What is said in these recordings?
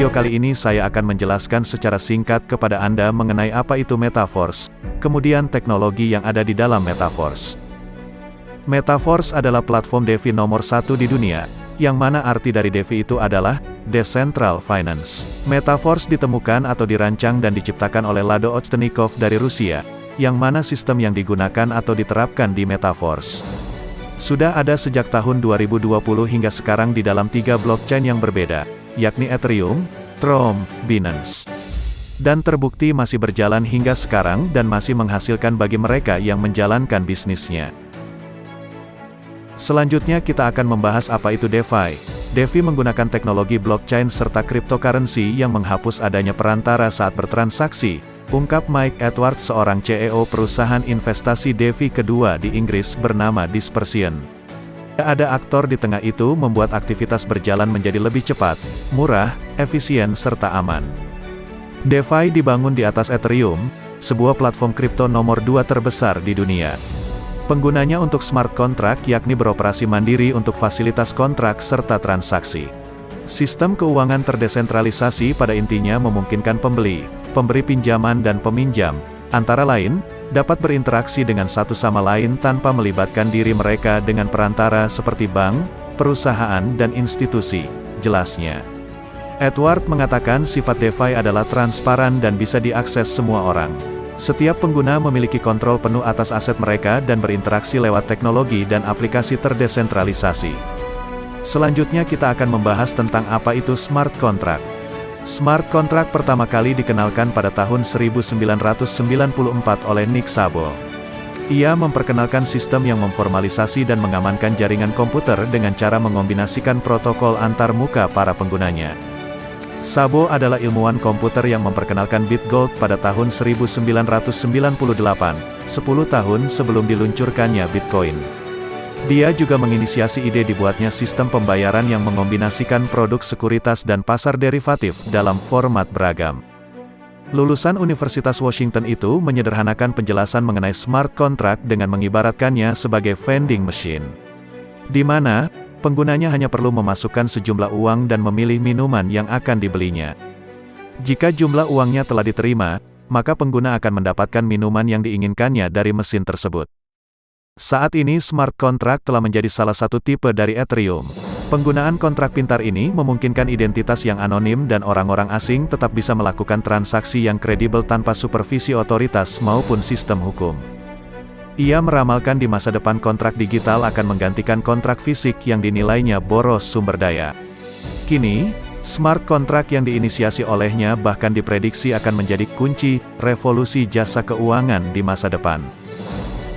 Video kali ini saya akan menjelaskan secara singkat kepada Anda mengenai apa itu Metaverse, kemudian teknologi yang ada di dalam Metaverse. Metaverse adalah platform DeFi nomor 1 di dunia, yang mana arti dari DeFi itu adalah Decentral Finance. Metaverse ditemukan atau dirancang dan diciptakan oleh Lado Ovchinnikov dari Rusia, yang mana sistem yang digunakan atau diterapkan di Metaverse sudah ada sejak tahun 2020 hingga sekarang di dalam 3 blockchain yang berbeda, yakni Ethereum, Tron, Binance. Dan terbukti masih berjalan hingga sekarang dan masih menghasilkan bagi mereka yang menjalankan bisnisnya. Selanjutnya kita akan membahas apa itu DeFi. DeFi menggunakan teknologi blockchain serta cryptocurrency yang menghapus adanya perantara saat bertransaksi, ungkap Mike Edwards, seorang CEO perusahaan investasi DeFi kedua di Inggris bernama Dispersion. Ada aktor di tengah itu membuat aktivitas berjalan menjadi lebih cepat, murah, efisien serta aman. DeFi dibangun di atas Ethereum, sebuah platform kripto nomor 2 terbesar di dunia. Penggunanya untuk smart contract yakni beroperasi mandiri untuk fasilitas kontrak serta transaksi. Sistem keuangan terdesentralisasi pada intinya memungkinkan pembeli, pemberi pinjaman dan peminjam, antara lain, dapat berinteraksi dengan satu sama lain tanpa melibatkan diri mereka dengan perantara seperti bank, perusahaan dan institusi, jelasnya. Edward mengatakan sifat DeFi adalah transparan dan bisa diakses semua orang. Setiap pengguna memiliki kontrol penuh atas aset mereka dan berinteraksi lewat teknologi dan aplikasi terdesentralisasi. Selanjutnya kita akan membahas tentang apa itu smart contract. Smart contract pertama kali dikenalkan pada tahun 1994 oleh Nick Szabo. Ia memperkenalkan sistem yang memformalisasi dan mengamankan jaringan komputer dengan cara mengombinasikan protokol antar muka para penggunanya. Szabo adalah ilmuwan komputer yang memperkenalkan Bitgold pada tahun 1998, 10 tahun sebelum diluncurkannya Bitcoin. Dia juga menginisiasi ide dibuatnya sistem pembayaran yang mengombinasikan produk sekuritas dan pasar derivatif dalam format beragam. Lulusan Universitas Washington itu menyederhanakan penjelasan mengenai smart contract dengan mengibaratkannya sebagai vending machine, di mana penggunanya hanya perlu memasukkan sejumlah uang dan memilih minuman yang akan dibelinya. Jika jumlah uangnya telah diterima, maka pengguna akan mendapatkan minuman yang diinginkannya dari mesin tersebut. Saat ini smart contract telah menjadi salah satu tipe dari Ethereum. Penggunaan kontrak pintar ini memungkinkan identitas yang anonim dan orang-orang asing tetap bisa melakukan transaksi yang kredibel tanpa supervisi otoritas maupun sistem hukum. Ia meramalkan di masa depan kontrak digital akan menggantikan kontrak fisik yang dinilainya boros sumber daya. Kini, smart contract yang diinisiasi olehnya bahkan diprediksi akan menjadi kunci revolusi jasa keuangan di masa depan.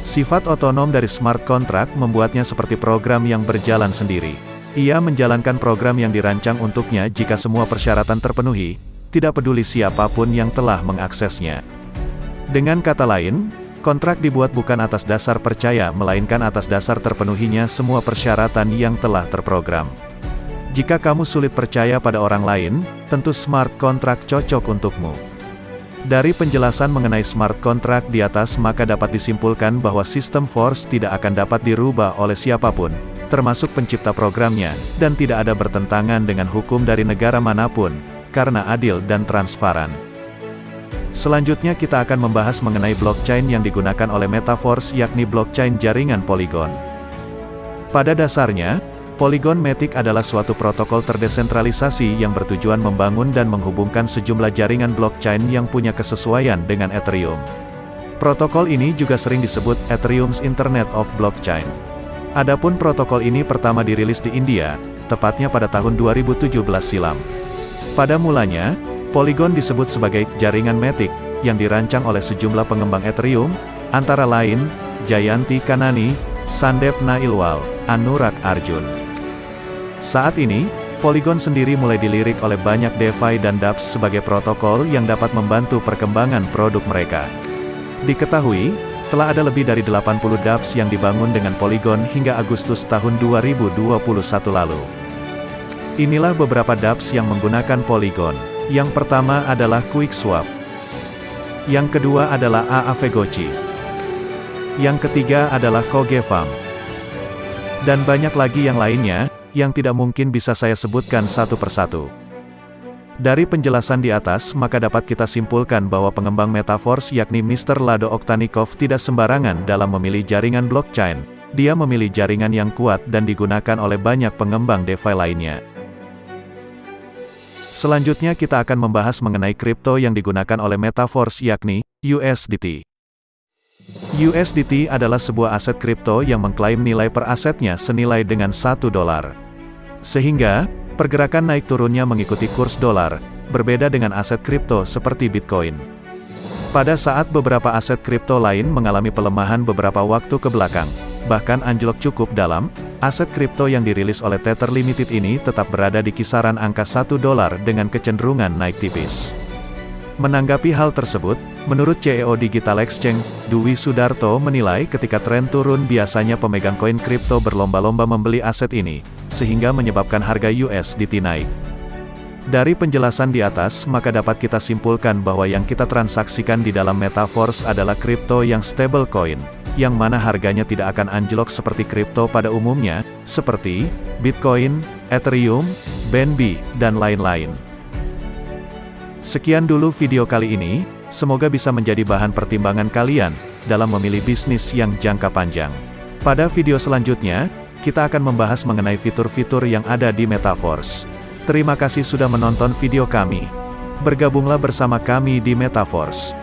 Sifat otonom dari smart contract membuatnya seperti program yang berjalan sendiri. Ia menjalankan program yang dirancang untuknya jika semua persyaratan terpenuhi, tidak peduli siapapun yang telah mengaksesnya. Dengan kata lain, kontrak dibuat bukan atas dasar percaya melainkan atas dasar terpenuhinya semua persyaratan yang telah terprogram. Jika kamu sulit percaya pada orang lain, tentu smart contract cocok untukmu. Dari penjelasan mengenai smart contract di atas maka dapat disimpulkan bahwa sistem force tidak akan dapat dirubah oleh siapapun, termasuk pencipta programnya, dan tidak ada bertentangan dengan hukum dari negara manapun, karena adil dan transparan. Selanjutnya kita akan membahas mengenai blockchain yang digunakan oleh Metaverse yakni blockchain jaringan Polygon. Pada dasarnya, Polygon Matic adalah suatu protokol terdesentralisasi yang bertujuan membangun dan menghubungkan sejumlah jaringan blockchain yang punya kesesuaian dengan Ethereum. Protokol ini juga sering disebut Ethereum's Internet of Blockchain. Adapun protokol ini pertama dirilis di India, tepatnya pada tahun 2017 silam. Pada mulanya, Polygon disebut sebagai jaringan Matic, yang dirancang oleh sejumlah pengembang Ethereum, antara lain, Jayanti Kanani, Sandeep Nailwal, Anurag Arjun. Saat ini, Polygon sendiri mulai dilirik oleh banyak DeFi dan dApps sebagai protokol yang dapat membantu perkembangan produk mereka. Diketahui, telah ada lebih dari 80 dApps yang dibangun dengan Polygon hingga Agustus tahun 2021 lalu. Inilah beberapa dApps yang menggunakan Polygon. Yang pertama adalah QuickSwap. Yang kedua adalah Aavegotchi. Yang ketiga adalah Cogefarm. Dan banyak lagi yang lainnya, yang tidak mungkin bisa saya sebutkan satu persatu. Dari penjelasan di atas, maka dapat kita simpulkan bahwa pengembang Metaverse yakni Mr. Lado Oktanikov tidak sembarangan dalam memilih jaringan blockchain. Dia memilih jaringan yang kuat dan digunakan oleh banyak pengembang DeFi lainnya. Selanjutnya kita akan membahas mengenai kripto yang digunakan oleh Metaverse yakni USDT. USDT adalah sebuah aset kripto yang mengklaim nilai per asetnya senilai dengan $1. Sehingga, pergerakan naik turunnya mengikuti kurs dolar, berbeda dengan aset kripto seperti Bitcoin. Pada saat beberapa aset kripto lain mengalami pelemahan beberapa waktu ke belakang, bahkan anjlok cukup dalam, aset kripto yang dirilis oleh Tether Limited ini tetap berada di kisaran angka $1 dengan kecenderungan naik tipis. Menanggapi hal tersebut, menurut CEO Digital Exchange, Dwi Sudarto menilai ketika tren turun biasanya pemegang koin kripto berlomba-lomba membeli aset ini, sehingga menyebabkan harga USDT naik. Dari penjelasan di atas, maka dapat kita simpulkan bahwa yang kita transaksikan di dalam Metaverse adalah kripto yang stable coin, yang mana harganya tidak akan anjlok seperti kripto pada umumnya, seperti Bitcoin, Ethereum, BNB, dan lain-lain. Sekian dulu video kali ini, semoga bisa menjadi bahan pertimbangan kalian dalam memilih bisnis yang jangka panjang. Pada video selanjutnya, kita akan membahas mengenai fitur-fitur yang ada di Metaverse. Terima kasih sudah menonton video kami. Bergabunglah bersama kami di Metaverse.